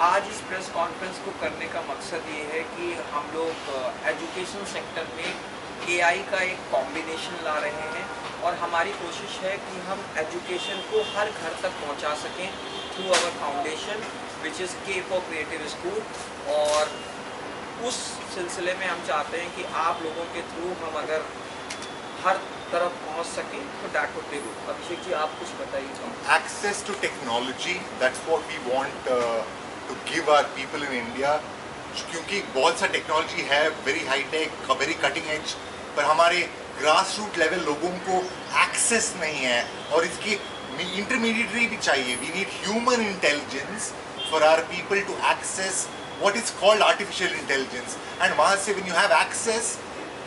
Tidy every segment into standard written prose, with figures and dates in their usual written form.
आज इस press conference को करने का मकसद ये है कि हम लोग एजुकेशन सेक्टर में एआई का एक कॉम्बिनेशन ला रहे हैं और हमारी कोशिश है कि हम एजुकेशन को हर घर तक पहुंचा सकें through our foundation which is K for creative school. और उस सिलसिले में हम चाहते हैं कि आप लोगों के थ्रू हम अगर हर तरफ पहुंच सकें तो that would be good. Abhishek ji, आप कुछ बताइए। Access to technology, that's what we want to give our people in India. क्योंकि बहुत सा टेक्नोलॉजी है, very high tech, very cutting edge, पर हमारे ग्रास रूट लेवल लोगों को एक्सेस नहीं है और इसकी इंटरमीडिएटरी भी चाहिए. We need human intelligence for our people to access what is called artificial intelligence, and वहाँ से when you have access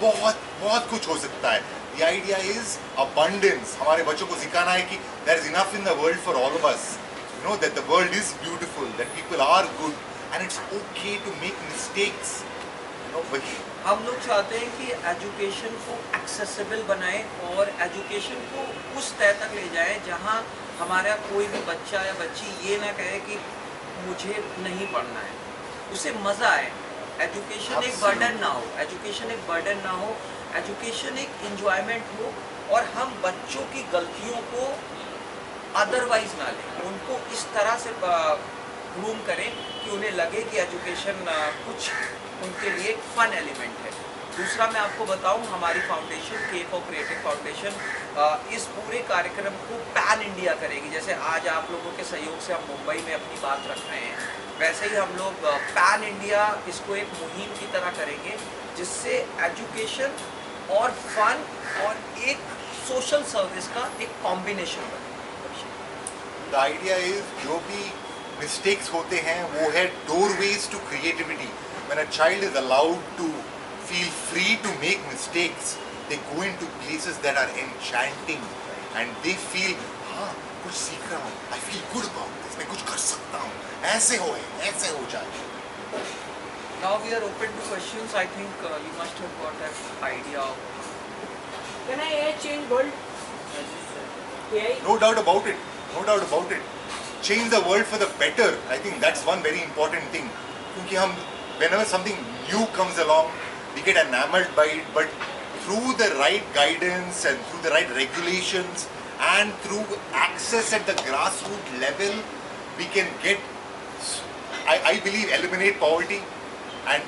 बहुत बहुत कुछ हो सकता है. The idea is abundance. हमारे बच्चों को सिखाना है कि there is enough in the world for all of us. You know that the world is beautiful, that people are good, and it's okay to make mistakes. You know, but हम लोग चाहते हैं कि एजुकेशन को accessible बनाएं और education को उस तय तक ले जाएं जहां हमारा कोई भी बच्चा या बच्ची ये ना कहे कि मुझे नहीं पढ़ना है, उसे मज़ा आए. एजुकेशन एक बर्डन ना हो, एजुकेशन एक बर्डन ना हो, एजुकेशन एक एंजॉयमेंट हो और हम बच्चों की गलतियों को अदरवाइज ना लें, उनको इस तरह से ग्रूम करें कि उन्हें लगे कि एजुकेशन कुछ उनके लिए एक फन एलिमेंट है. दूसरा मैं आपको बताऊं, हमारी फाउंडेशन के फॉर क्रिएटिव फाउंडेशन इस पूरे कार्यक्रम को पैन इंडिया करेगी. जैसे आज आप लोगों के सहयोग से हम मुंबई में अपनी बात रख रहे हैं, वैसे ही हम लोग पैन इंडिया इसको एक मुहिम की तरह करेंगे जिससे एजुकेशन और फन और एक सोशल सर्विस का एक कॉम्बिनेशन बने. the idea is जो भी mistakes होते हैं वो है doorways to creativity. When a child is allowed to feel free to make mistakes, they go into places that are enchanting and they feel हाँ कुछ सीख रहा हूँ, I feel good about this, मैं कुछ कर सकता हूँ, ऐसे हो जाए. Now we are open to questions. I think you must have got an idea of. Can AI change world? AI? No doubt about it. No doubt about it. Change the world for the better. I think that's one very important thing. क्योंकि हम whenever something new comes along, we get enamored by it. But through the right guidance and through the right regulations and through access at the grassroots level, we can get, I believe, eliminate poverty and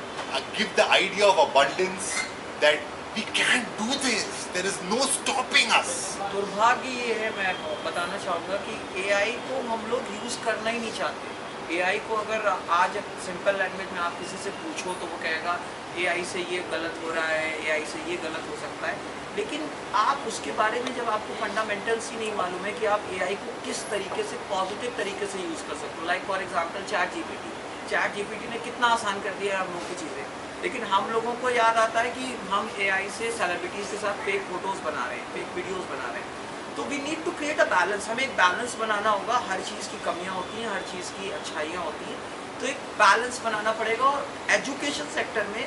give the idea of abundance that we can do this. There is no stopping us. दुर्भाग्य ये है, मैं बताना चाहूँगा कि AI को हम लोग यूज़ करना ही नहीं चाहते. एआई को अगर आज सिंपल लैंग्वेज में आप किसी से पूछो तो वो कहेगा एआई से ये गलत हो रहा है, एआई से ये गलत हो सकता है. लेकिन आप उसके बारे में जब आपको फंडामेंटल्स ही नहीं मालूम है कि आप एआई को किस तरीके से पॉजिटिव तरीके से यूज़ कर सकते हो. Like for example chat GPT ने कितना आसान कर दिया है हम लोगों की चीज़ें. लेकिन हम लोगों को याद आता है कि हम एआई से सेलिब्रिटीज़ के साथ फेक फोटोज़ बना रहे हैं, फेक वीडियोज़ बना रहे हैं. तो we need to create a balance. हमें एक बैलेंस बनाना होगा. हर चीज़ की कमियां होती हैं, हर चीज़ की अच्छाइयाँ होती हैं, तो एक बैलेंस बनाना पड़ेगा. और एजुकेशन सेक्टर में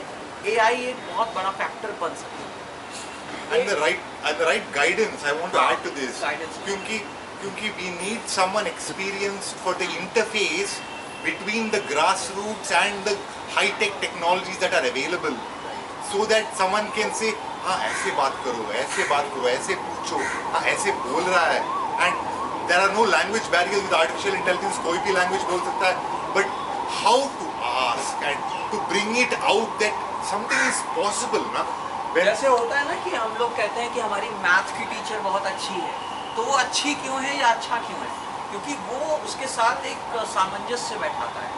एआई एक बहुत बड़ा फैक्टर बन सकता है. And the right guidance. I want to add to this. Guidance. क्योंकि we need someone experienced for the interface between the grassroots and the high-tech technologies that are available, so that someone can say, हाँ ऐसे बात करो, ऐसे पूछो, हाँ ऐसे बोल रहा है. And there are no language barriers with artificial intelligence. कोई भी language बोल सकता है. But how to ask and to bring it out that something is possible, ना? जैसे होता है ना कि हम लोग कहते हैं कि हमारी मैथ की टीचर बहुत अच्छी है, तो वो अच्छी क्यों है या अच्छा क्यों है? क्योंकि वो उसके साथ एक सामंजस्य बैठाता है.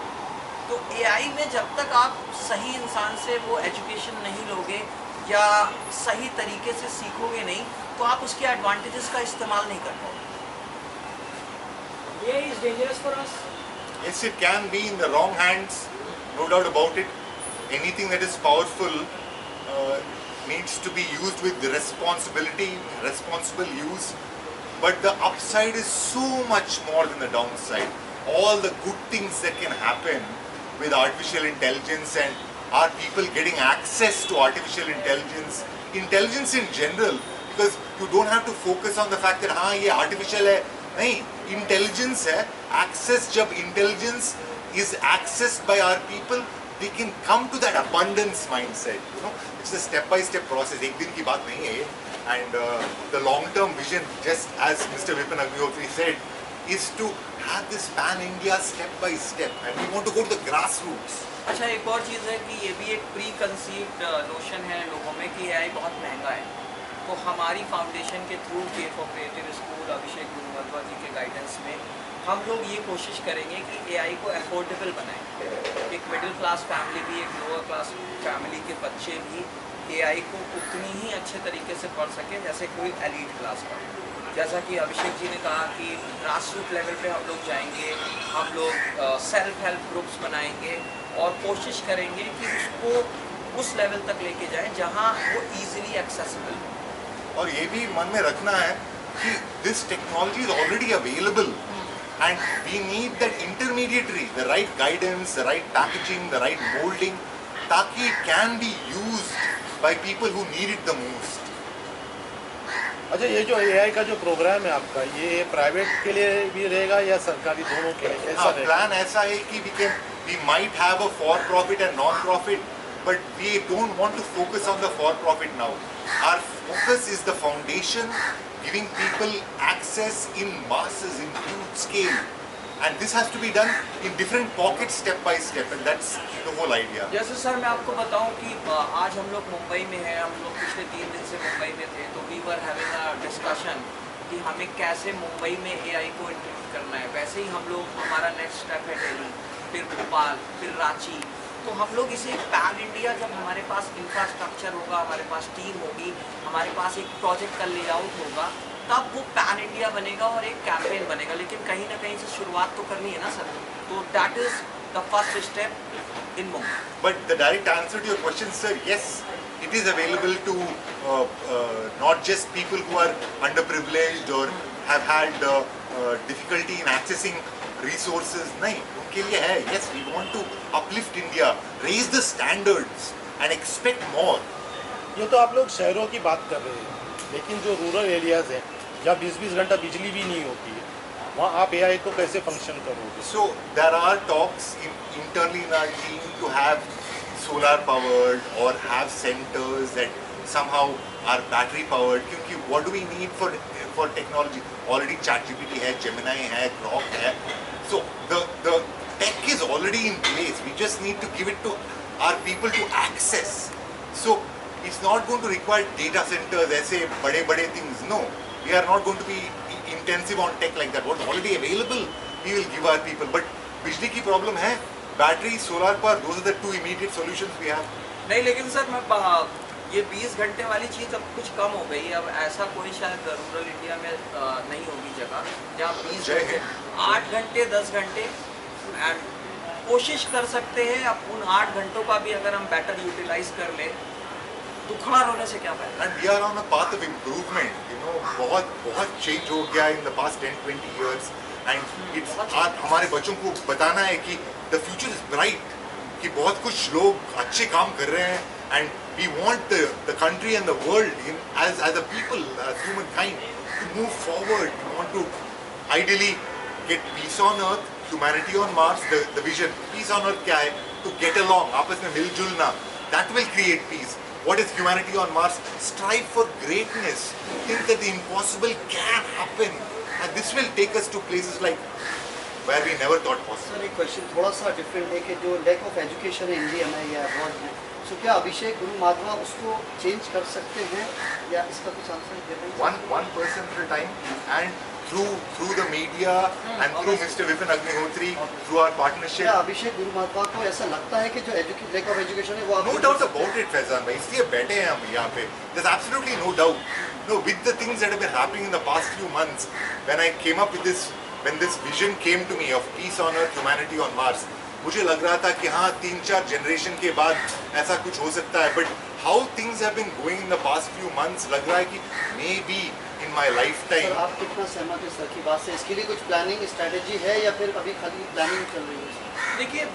तो एआई में जब तक आप सही इंसान से वो एजुकेशन नहीं लोगे या सही तरीके से सीखोगे नहीं, तो आप उसके एडवांटेजेस का इस्तेमाल नहीं कर पाओगे. AI is dangerous for us. Yes, it can be in the wrong hands, no doubt about it. Anything that is powerful needs to be used with responsibility, responsible use. But the upside is so much more than the downside. All the good things that can happen with artificial intelligence and are people getting access to artificial intelligence, intelligence in general, because you don't have to focus on the fact that हाँ ये artificial है, नहीं, intelligence है. Access जब intelligence is accessed by our people, they can come to that abundance mindset. You know, it's a step-by-step process. एक दिन की बात नहीं है ये. And the long-term vision, just as Mr. Vipin Agnihotri said, is to have this pan-India step-by-step, and we want to go to the grassroots. अच्छा, एक और चीज़ है कि ये भी एक प्री कंसीव्ड नोशन है लोगों में कि एआई बहुत महंगा है. तो हमारी फाउंडेशन के थ्रू के फॉर क्रिएटिव स्कूल अभिषेक गुरुमत्वा जी के गाइडेंस में हम लोग ये कोशिश करेंगे कि एआई को अफोर्डेबल बनाएं. एक मिडिल क्लास फैमिली भी, एक लोअर क्लास फैमिली के बच्चे भी एआई को उतनी ही अच्छे तरीके से पढ़ सके जैसे कोई एलीट क्लास का. जैसा कि अभिषेक जी ने कहा कि ग्रास रूट लेवल पे हम लोग जाएंगे, हम लोग सेल्फ हेल्प ग्रुप्स बनाएंगे और कोशिश करेंगे कि उसको उस लेवल तक लेके जाएं जहां वो इजीली एक्सेसिबल हो. और ये भी मन में रखना है कि this technology is already available and we need that intermediatory, the right guidance, the right packaging, the right moulding, ताकि it can be used by people who need it the most. अच्छा, ये जो एआई का जो programme है आपका, ये private के लिए भी रहेगा या सरकारी, दोनों के लिए कैसा रहेगा? प्लान ऐसा है कि we might have a for profit and non profit, but we don't want to focus on the for profit now. Our focus is the foundation, giving people access in masses, in huge scale, and this has to be done in different pockets step by step, and that's the whole idea. जैसे sir मैं आपको बताऊं कि आज हम लोग मुंबई में हैं, हम लोग पिछले 3 दिन से मुंबई में थे, तो we were having a discussion कि हमें कैसे मुंबई में एआई को इंट्रोड्यूस करना है. वैसे ही हम लोग, हमारा नेक्स्ट स्टेप है दिल्ली, फिर भोपाल, फिर रांची. तो हम लोग इसे पैन इंडिया, जब हमारे पास इंफ्रास्ट्रक्चर होगा, हमारे पास टीम होगी, हमारे पास एक प्रोजेक्ट का लेआउट होगा, तब वो पैन इंडिया बनेगा और एक कैंपेन बनेगा. लेकिन कहीं ना कहीं से शुरुआत तो करनी है ना सर. तो that is the first step in Mumbai. But the direct answer to your question, sir, yes, it is available to not just people who are underprivileged or have had difficulty in accessing resources. नहीं, उनके लिए है. Yes, we want to uplift India, raise the standards and expect more. ये तो आप लोग शहरों की बात कर रहे हैं, लेकिन जो रूरल एरियाज हैं जहाँ 20-20 घंटा बिजली भी नहीं होती है, वहाँ आप एआई को कैसे फंक्शन करोगे? So there are talks internally in our team to have solar powered or have centers that somehow are battery powered. क्योंकि what do we need for technology? Already ChatGPT है, Gemini है, Grok है. So the tech is already in place. We just need to give it to our people to access. So it's not going to require data centers, ऐसे बड़े things. No, we are not going to be intensive on tech like that. What's already available, we will give our people. But बिजली की problem है, battery, solar power, those are the two immediate solutions we have. नहीं, लेकिन sir मैं ये 20 घंटे वाली चीज़ अब कुछ कम हो गई. अब ऐसा कोई शायद रूरल इंडिया में नहीं होगी जगह जहाँ 20 घंटे, 8 घंटे, 10 घंटे, एंड कोशिश कर सकते हैं. अब उन 8 घंटों का भी अगर हम बेटर यूटिलाइज कर लें तो खड़ा रहने से क्या फायदा. And we are on a path of improvement. You know, बहुत change हो गया in the past 10-20 years. And it's हमारे बच्चों को बताना है कि the future is bright. कि बहुत कुछ लोग अच्छे काम कर रहे हैं. And we want the country and the world as a people, as humankind, to move forward. We want to ideally get peace on earth, humanity on Mars. The vision, peace on earth क्या है? To get along, आपस में मिलजुलना. That will create peace. What is humanity on Mars? Strive for greatness. Think that the impossible can happen. And this will take us to places like where we never thought possible. Sir, एक question थोड़ा सा different है कि जो lack of education है India में या abroad में, सो क्या अभिषेक गुरुमाधवा उसको चेंज कर सकते हैं या इसका कुछ आंसर दे दें? One person at a time, and through the media and through Mr. Vipin Agnihotri, through our partnership. क्या अभिषेक गुरुमाधवा को ऐसा लगता है कि जो लैक ऑफ एजुकेशन है वो No doubt about it, Faizan भाई, इसलिए बैठे हैं हम यहाँ पे. There's absolutely no doubt. No, with the things that have been happening in the past few months, when I came up with this, when this vision came to me of peace on earth, humanity on Mars, मुझे लग रहा था कि हाँ 3-4 generation के बाद ऐसा कुछ हो सकता है. But how things have been going in the past few months, लग रहा है कि maybe in my lifetime. Sir, आप कितना सहमत हैं सर की बात से? इसके लिए कुछ प्लानिंग स्ट्रेटेजी है या फिर अभी खाली प्लानिंग चल रही है? देखिए,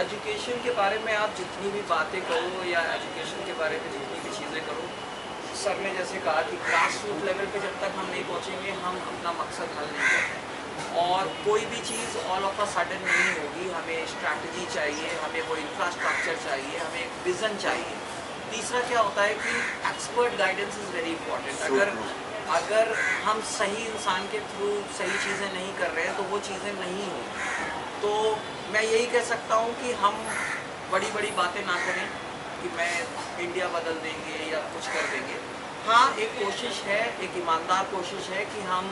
एजुकेशन के बारे में आप जितनी भी बातें करो या एजुकेशन के बारे में जितनी भी चीज़ें करो, सर ने जैसे कहा कि ग्रास रूट लेवल पे जब तक हम नहीं पहुंचेंगे हम अपना मकसद हल नहीं करते. और कोई भी चीज़ ऑल ऑफ अ सडन नहीं होगी, हमें स्ट्रैटेजी चाहिए, हमें वो इंफ्रास्ट्रक्चर चाहिए, हमें एक विज़न चाहिए। तीसरा क्या होता है कि expert guidance is very important. अगर हम सही इंसान के थ्रू सही चीज़ें नहीं कर रहे हैं तो वो चीज़ें नहीं होंगी। तो मैं यही कह सकता हूँ कि हम बड़ी बड़ी बातें ना करें कि मैं इंडिया बदल देंगे या कुछ कर देंगे। हाँ, एक कोशिश है, एक ईमानदार कोशिश है कि हम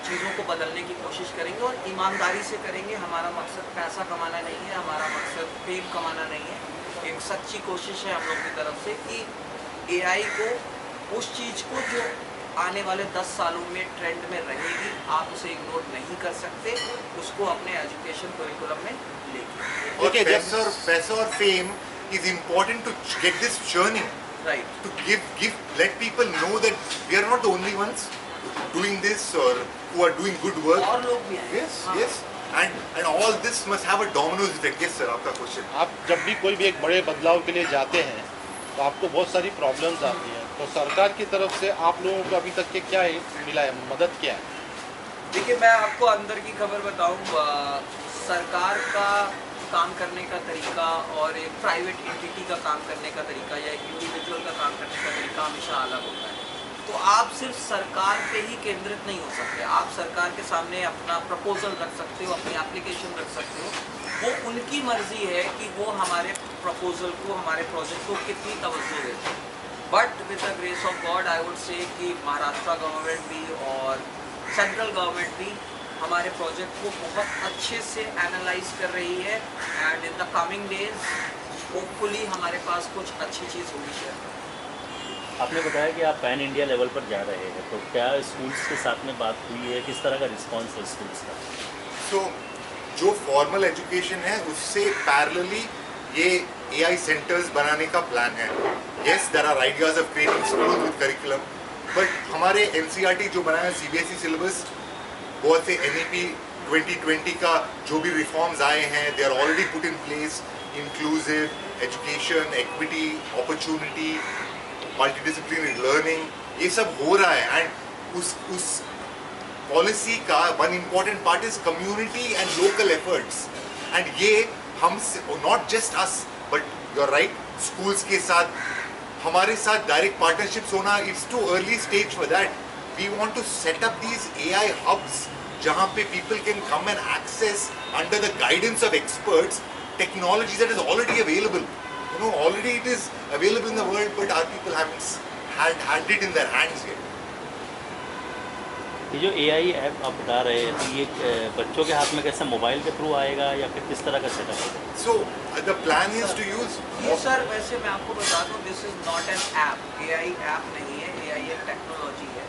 चीज़ों को बदलने की कोशिश करेंगे और ईमानदारी से करेंगे। हमारा मकसद पैसा कमाना नहीं है, हमारा मकसद फेम कमाना नहीं है। एक सच्ची कोशिश है हम लोग की तरफ से कि एआई को, उस चीज़ को जो आने वाले 10 सालों में ट्रेंड में रहेगी, आप उसे इग्नोर नहीं कर सकते, उसको अपने एजुकेशन करिकुलम में लेके। और पैसा और fame is important to get this churning, right, to let people know that we are not the only ones doing this or who are doing good work. और लोग भी हैं। Yes, हाँ। yes, and all this must have a dominoes effect. Yes sir, आपका question. आप जब भी कोई भी एक बड़े बदलाव के लिए जाते हैं तो आपको बहुत सारी प्रॉब्लम्स आती हैं, तो सरकार की तरफ से आप लोगों को अभी तक के क्या मिला है, मदद क्या है? देखिए, मैं आपको अंदर की खबर बताऊं, सरकार का काम करने का तरीका और एक प्राइवेट एंटिटी का काम करने का तरीका या एक इंडिविजुअल का काम करने का तरीका हमेशा अलग होता है। तो आप सिर्फ सरकार पे ही केंद्रित नहीं हो सकते। आप सरकार के सामने अपना प्रपोजल रख सकते हो, अपनी एप्लीकेशन रख सकते हो, वो उनकी मर्जी है कि वो हमारे प्रपोजल को, हमारे प्रोजेक्ट को कितनी तवज्जो देते हैं। But with the grace of God I would say कि महाराष्ट्र गवर्नमेंट भी और सेंट्रल गवर्नमेंट भी हमारे प्रोजेक्ट को बहुत अच्छे से एनालाइज कर रही है and in the coming days hopefully हमारे पास कुछ अच्छी चीज़ होगी शायद। आपने बताया कि आप पैन इंडिया लेवल पर जा रहे हैं, तो क्या स्कूल्स के साथ में बात हुई है, किस तरह का रिस्पांस है स्कूल्स का? So, जो फॉर्मल एजुकेशन है उससे पैरेलली ये AI सेंटर्स बनाने का प्लान है। Yes, there are ideas of creating schools with curriculum, but हमारे NCERT जो बनाया है CBSE सिलेबस, बहुत से NEP 2020 का जो भी रिफॉर्म्स आए हैं, they are already put in place. Inclusive education, equity, opportunity, multidisciplinary learning, ये सब हो रहा है। एंड उस पॉलिसी का one important part is community and local efforts. And ये हम, not just us, but you are right, schools के साथ, हमारे साथ डायरेक्ट पार्टनरशिप्स होना, it's too early stage for that. We want to set up these AI hubs जहाँ पे people can come and access under the guidance of experts technology that is already available. You know, already it is available in the world, but our people haven't had it in their hands yet. ये जो AI app आप बता रहे हैं, तो ये बच्चों के हाथ में कैसे, मोबाइल के थ्रू आएगा या फिर किस तरह का सेटअप होगा? So the plan is to use. ये सर, वैसे मैं आपको बता दूं, this is not an app, AI app नहीं है, AI एक टेक्नोलॉजी है।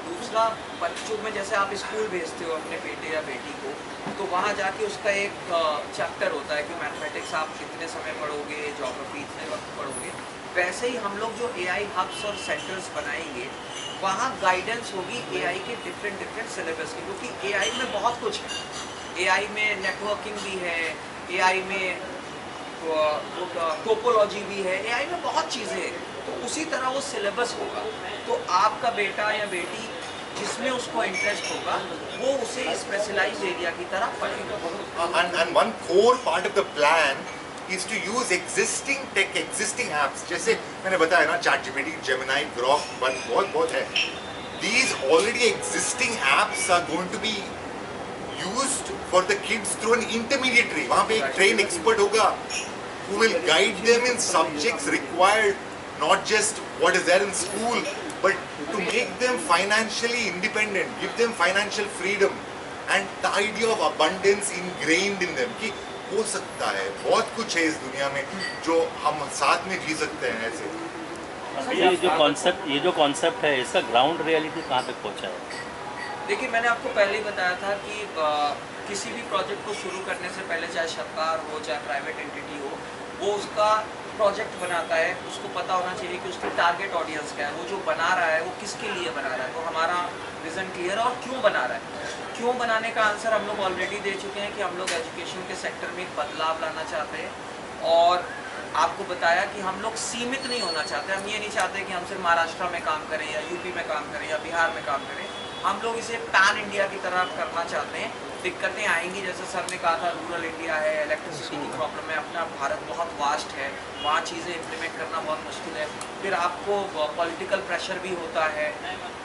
दूसरा, बच्चों में जैसे आप स्कूल भेजते हो अपने बेटे या बेटी को, तो वहाँ जाके उसका एक चैप्टर होता है कि मैथमेटिक्स आप कितने समय पढ़ोगे, ज्योग्राफी इतने वक्त पढ़ोगे। वैसे ही हम लोग जो AI हब्स और सेंटर्स बनाएंगे, वहाँ गाइडेंस होगी AI के डिफरेंट सिलेबस की, क्योंकि AI में बहुत कुछ है। AI में नेटवर्किंग भी है, AI में टोपोलॉजी भी है, AI में बहुत चीज़ें हैं। तो उसी तरह वो सिलेबस होगा, तो आपका बेटा या बेटी जिसमें उसको इंटरेस्ट होगा वो उसे स्पेशलाइज्ड एरिया की तरह पढ़ेगा। And one core part of the plan is to use existing tech, existing apps. जैसे मैंने बताया ना, ChatGPT, Gemini, Grok, बहुत है। These already existing apps are going to be used for the kids through an intermediary. वहाँ पे एक trained expert होगा who will guide them in subjects required, not just what is there in school, but to make them financially independent, give them financial freedom, and the idea of abundance ingrained in them. कि हो सकता है, बहुत कुछ है इस दुनिया में जो हम साथ में जी सकते हैं ऐसे। ये जो कॉन्सेप्ट है, इसका ग्राउंड रियलिटी कहाँ तक पहुँचा है? देखिए, मैंने आपको पहले ही बताया था कि किसी भी प्रोजेक्ट को शुरू करने से पहले, चाहे सरकार हो चाहे प्राइवेट एंटिटी हो, वो उसका प्रोजेक्ट बनाता है, उसको पता होना चाहिए कि उसकी टारगेट ऑडियंस क्या है, वो जो बना रहा है वो किसके लिए बना रहा है। तो हमारा विज़न क्लियर है। और क्यों बना रहा है, क्यों बनाने का आंसर हम लोग ऑलरेडी दे चुके हैं कि हम लोग एजुकेशन के सेक्टर में एक बदलाव लाना चाहते हैं। और आपको बताया कि हम लोग सीमित नहीं होना चाहते। हम ये नहीं चाहते कि हम सिर्फ महाराष्ट्र में काम करें या यूपी में काम करें या बिहार में काम करें। हम लोग इसे पैन इंडिया की तरह करना चाहते हैं दिक्कतें आएंगी, जैसे सर ने कहा था रूरल इंडिया है, इलेक्ट्रिसिटी की प्रॉब्लम है, अपना भारत बहुत वास्ट है, वहाँ चीज़ें इम्प्लीमेंट करना बहुत मुश्किल है। फिर आपको पॉलिटिकल प्रेशर भी होता है,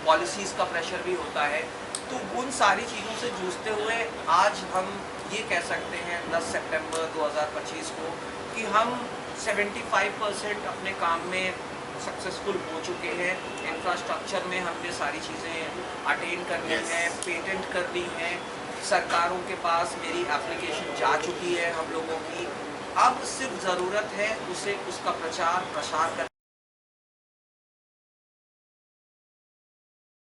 पॉलिसीज़ का प्रेशर भी होता है। तो उन सारी चीज़ों से जूझते हुए आज हम ये कह सकते हैं 10 सितंबर 2025 को कि हम 75% अपने काम में सक्सेसफुल हो चुके हैं। इंफ्रास्ट्रक्चर में हमने सारी चीज़ें अटेन कर ली हैं, पेटेंट कर ली हैं, सरकारों के पास मेरी एप्लीकेशन जा चुकी है हम लोगों की। अब सिर्फ ज़रूरत है उसका प्रचार प्रसार करने